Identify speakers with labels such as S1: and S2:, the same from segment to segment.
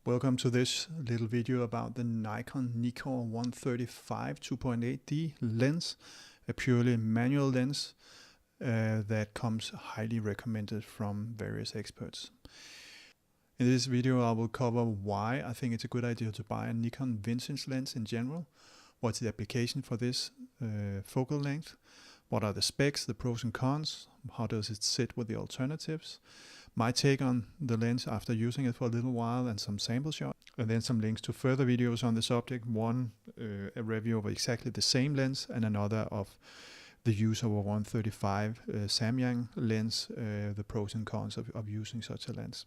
S1: Welcome to this little video about the Nikon Nikkor 135 2.8D lens, a purely manual lens that comes highly recommended from various experts. In this video I will cover why I think it's a good idea to buy a Nikon vintage lens in general, what's the application for this focal length, what are the specs, the pros and cons, how does it sit with the alternatives, my take on the lens after using it for a little while and some sample shots, and then some links to further videos on the subject. One, a review of exactly the same lens, and another of the use of a 135 Samyang lens, the pros and cons of using such a lens.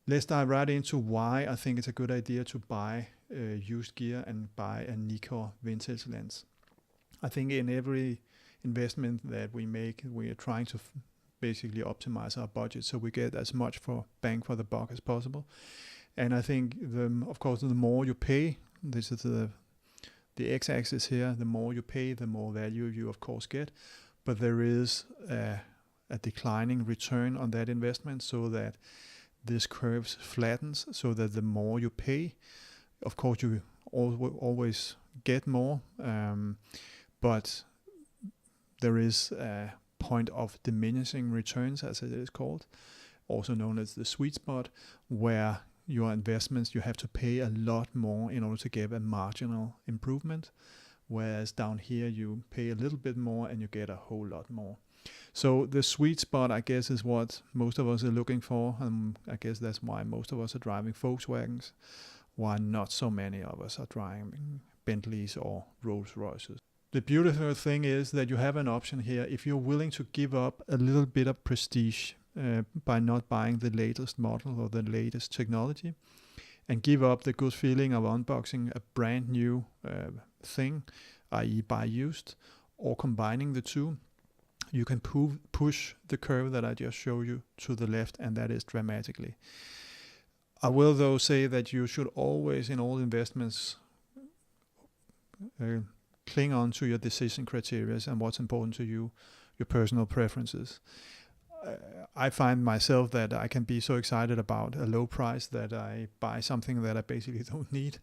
S1: Let's dive right into why I think it's a good idea to buy used gear and buy a Nikkor vintage lens. I think in every investment that we make, we are trying to basically optimize our budget so we get as much for bang for the buck as possible. And I think of course the more you pay, this is the x-axis here, the more you pay, the more value you of course get, but there is a declining return on that investment, so that this curve flattens, so that the more you pay, of course you always get more, but there is a point of diminishing returns, as it is called, also known as the sweet spot, where your investments, you have to pay a lot more in order to get a marginal improvement, whereas down here you pay a little bit more and you get a whole lot more. So the sweet spot, I guess, is what most of us are looking for, and I guess that's why most of us are driving Volkswagens, while not so many of us are driving Bentleys or Rolls Royces. The beautiful thing is that you have an option here if you're willing to give up a little bit of prestige by not buying the latest model or the latest technology, and give up the good feeling of unboxing a brand new thing, i.e. buy used, or combining the two. You can push the curve that I just showed you to the left, and that is dramatically. I will though say that you should always, in all investments, cling on to your decision criteria and what's important to you, your personal preferences. I find myself that I can be so excited about a low price that I buy something that I basically don't need.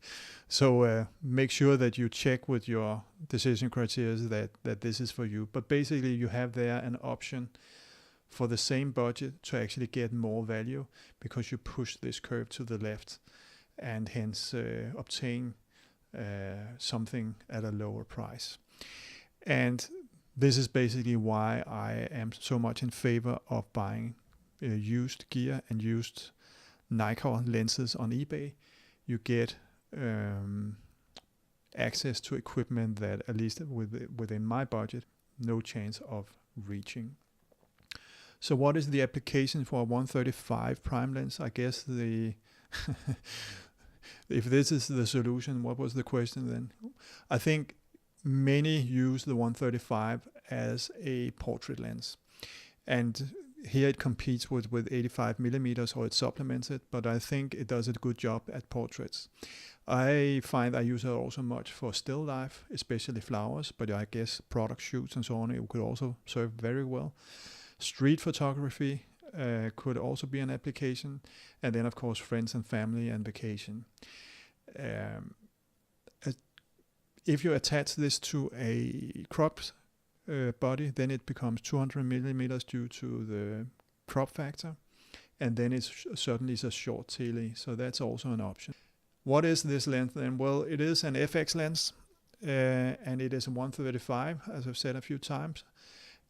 S1: So make sure that you check with your decision criteria that this is for you. But basically you have there an option for the same budget to actually get more value, because you push this curve to the left and hence obtain something at a lower price. And this is basically why I am so much in favor of buying used gear and used Nikon lenses on eBay. You get access to equipment that, at least within my budget, no chance of reaching. So what is the application for a 135 prime lens? I guess if this is the solution, what was the question then? I think many use the 135 as a portrait lens, and here it competes with 85 millimeters, or it supplements it, but I think it does a good job at portraits. I find I use it also much for still life, especially flowers, but I guess product shoots and so on, it could also serve very well. Street photography could also be an application, and then of course friends and family and vacation. If you attach this to a cropped body, then it becomes 200 millimeters due to the crop factor, and then it's certainly a short tele, so that's also an option. What is this lens then? Well, it is an FX lens, and it is a 135, as I've said a few times.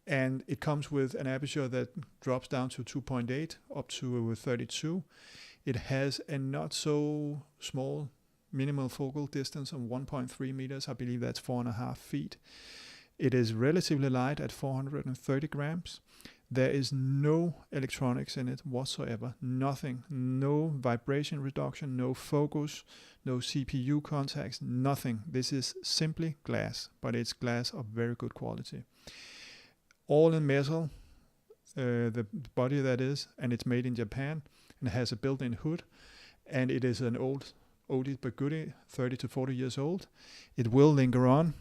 S1: And it comes with an aperture that drops down to 2.8 up to 32. It has a not so small minimal focal distance of 1.3 meters. I believe that's 4.5 feet. It is relatively light at 430 grams. There is no electronics in it whatsoever. Nothing. No vibration reduction, no focus, no CPU contacts, nothing. This is simply glass, but it's glass of very good quality. All in metal, the body that is, and it's made in Japan, and it has a built-in hood, and it is an oldie but goodie, 30 to 40 years old. It will linger on,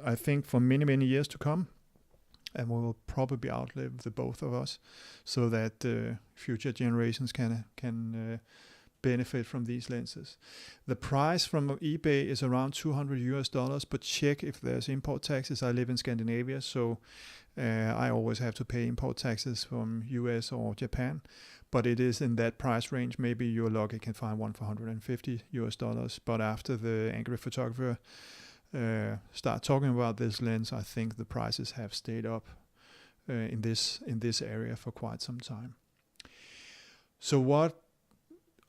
S1: I think, for many years to come, and we will probably outlive the both of us, so that future generations can benefit from these lenses. The price from eBay is around $200, but check if there's import taxes. I live in Scandinavia, so I always have to pay import taxes from US or Japan, but it is in that price range. Maybe you're lucky can find one for $150, but after the Angry Photographer start talking about this lens, I think the prices have stayed up in this area for quite some time. So what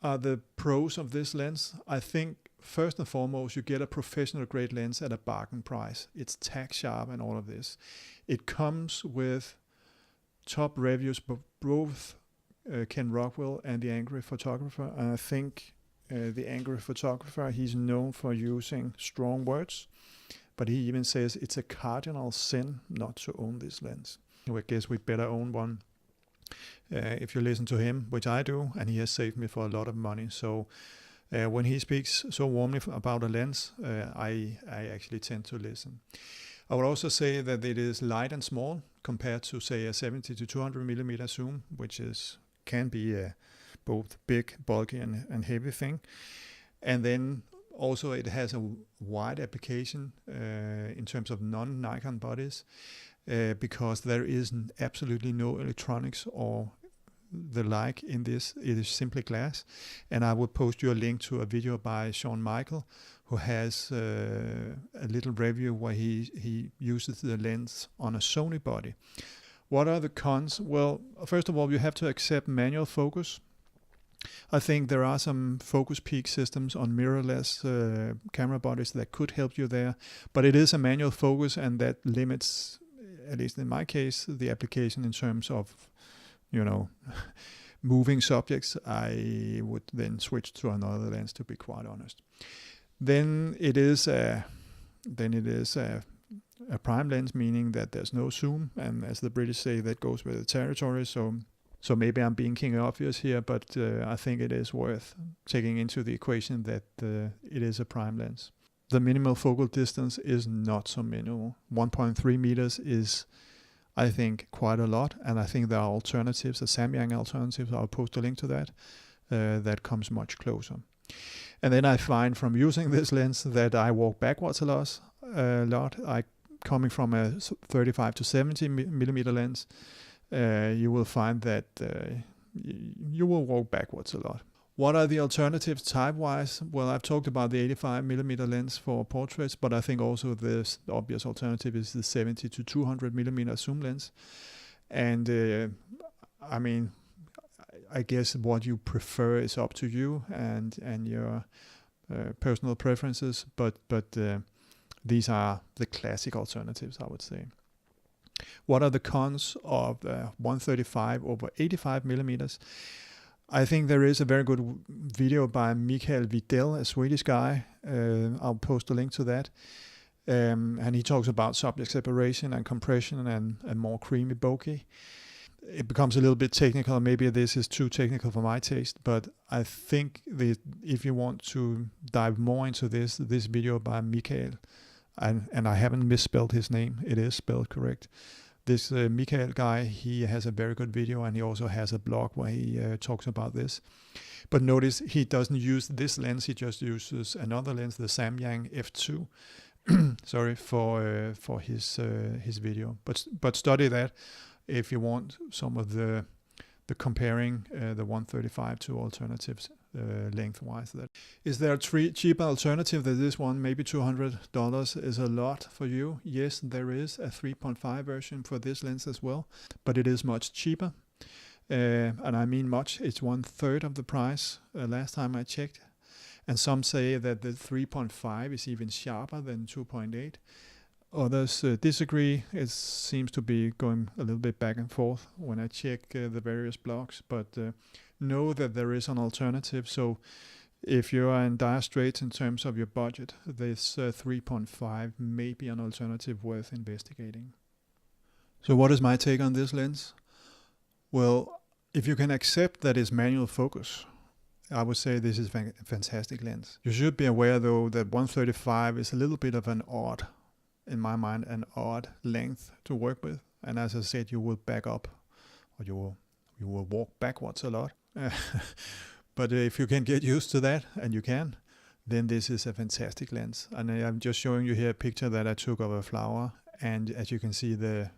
S1: are the pros of this lens? I think first and foremost, you get a professional grade lens at a bargain price. It's tack sharp and all of this. It comes with top reviews, both Ken Rockwell and the Angry Photographer. And I think the Angry Photographer, he's known for using strong words, but he even says it's a cardinal sin not to own this lens. I guess we better own one if you listen to him, which I do, and he has saved me for a lot of money. So when he speaks so warmly about a lens, I actually tend to listen. I would also say that it is light and small compared to, say, a 70 to 200 millimeter zoom, which can be both big, bulky, and heavy thing. And then also it has a wide application in terms of non-Nikon bodies, because there is absolutely no electronics or the like in this. It is simply glass. And I will post you a link to a video by Sean Michael, who has a little review where he uses the lens on a Sony body. What are the cons? Well, first of all, you have to accept manual focus. I think there are some focus peak systems on mirrorless camera bodies that could help you there, but it is a manual focus, and that limits, at least in my case, the application in terms of, moving subjects. I would then switch to another lens, to be quite honest. Then it is a prime lens, meaning that there's no zoom, and as the British say, that goes with the territory. So maybe I'm being king obvious here, but I think it is worth taking into the equation that it is a prime lens. The minimal focal distance is not so minimal. 1.3 meters is, I think, quite a lot, and I think there are alternatives, the Samyang alternatives. I'll post a link to that. That comes much closer. And then I find from using this lens that I walk backwards a lot. Coming from a 35 to 70 millimeter lens, you will find that you will walk backwards a lot. What are the alternatives type-wise? Well, I've talked about the 85 millimeter lens for portraits, but I think also the obvious alternative is the 70 to 200 millimeter zoom lens. And I guess what you prefer is up to you and your personal preferences, but these are the classic alternatives, I would say. What are the cons of 135 over 85 millimeters? I think there is a very good video by Mikael Widell, a Swedish guy. I'll post a link to that. And he talks about subject separation and compression and more creamy bokeh. It becomes a little bit technical. Maybe this is too technical for my taste, but I think if you want to dive more into this video by Mikael, and I haven't misspelled his name, it is spelled correct. This Mikael guy, he has a very good video, and he also has a blog where he talks about this. But notice he doesn't use this lens, he just uses another lens, the Samyang F2, sorry, for his video. But study that if you want some of the comparing the 135 to alternatives lengthwise. Is there a cheaper alternative than this one? Maybe $200 is a lot for you. Yes, there is a 3.5 version for this lens as well, but it is much cheaper. And I mean much. It's 1/3 of the price last time I checked. And some say that the 3.5 is even sharper than 2.8. Others disagree. It seems to be going a little bit back and forth when I check the various blogs, but know that there is an alternative. So if you are in dire straits in terms of your budget, this 3.5 may be an alternative worth investigating. So what is my take on this lens? Well, if you can accept that it's manual focus, I would say this is a fantastic lens. You should be aware though that 135 is a little bit of an odd, in my mind, an odd length to work with. And as I said, you will back up, or you will walk backwards a lot. But if you can get used to that, and you can, then this is a fantastic lens. And I'm just showing you here a picture that I took of a flower, and as you can see, the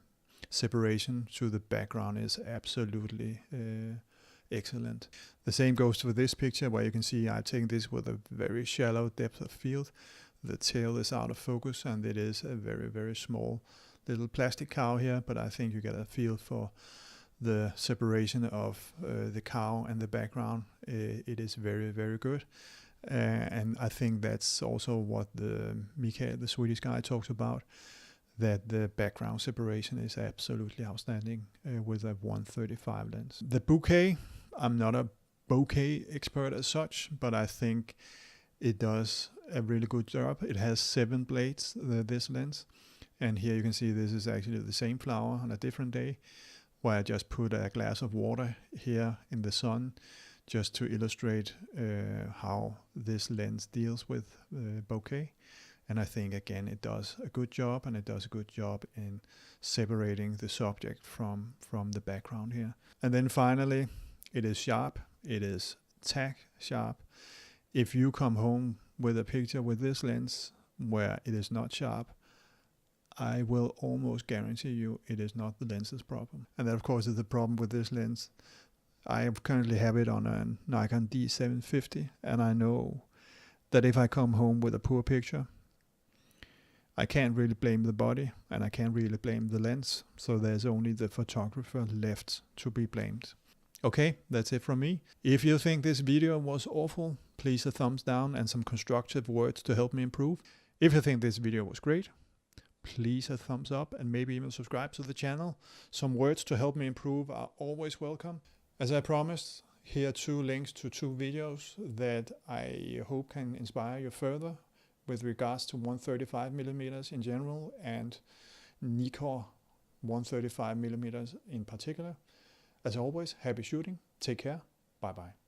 S1: separation to the background is absolutely excellent. The same goes for this picture, where you can see I've taken this with a very shallow depth of field. The tail is out of focus, and it is a very, very small little plastic cow here, but I think you get a feel for the separation of the cow and the background. It is very, very good. And I think that's also what Mikael, the Swedish guy, talks about, that the background separation is absolutely outstanding with a 135 lens. The bouquet, I'm not a bokeh expert as such, but I think it does a really good job. It has 7 blades, this lens. And here you can see this is actually the same flower on a different day, where I just put a glass of water here in the sun just to illustrate how this lens deals with bokeh. And I think, again, it does a good job, and it does a good job in separating the subject from the background here. And then finally, it is sharp. It is tack sharp. If you come home with a picture with this lens where it is not sharp, I will almost guarantee you it is not the lens's problem. And that, of course, is the problem with this lens. I currently have it on a Nikon D750, and I know that if I come home with a poor picture, I can't really blame the body, and I can't really blame the lens, so there's only the photographer left to be blamed. Okay, that's it from me. If you think this video was awful, please a thumbs down and some constructive words to help me improve. If you think this video was great, please a thumbs up and maybe even subscribe to the channel. Some words to help me improve are always welcome. As I promised, here are 2 links to 2 videos that I hope can inspire you further with regards to 135mm in general and Nikkor 135mm in particular. As always, happy shooting. Take care. Bye bye.